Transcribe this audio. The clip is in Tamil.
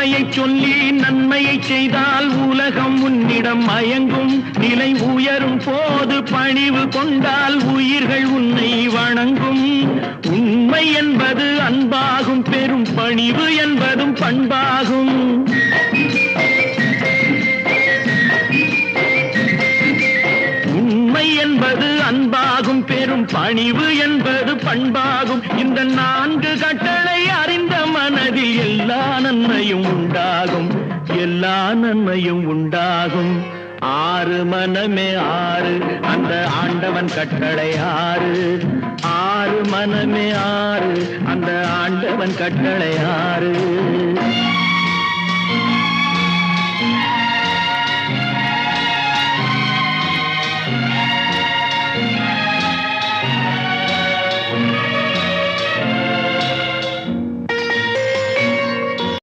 உண்மையை சொல்லி நன்மையை செய்தால் உலகம் உன்னிடம் மயங்கும். நிலை உயரும் போது பணிவு கொண்டால் உயிர்கள் உன்னை வணங்கும். உண்மை என்பது அன்பாகும், பெரும் பணிவு என்பதும் பண்பாகும். உண்மை என்பது அன்பாகும், பெரும் பணிவு என்பது பண்பாகும். இந்த 4 கட்டளை அறிந்த மனதில் எல்லா நன்மையும் உண்டாகும், எல்லா நன்மையும் உண்டாகும். 6 மனமே 6 அந்த ஆண்டவன் கட்டளை 6. 6 மனமே 6 அந்த ஆண்டவன் கட்டளை 6.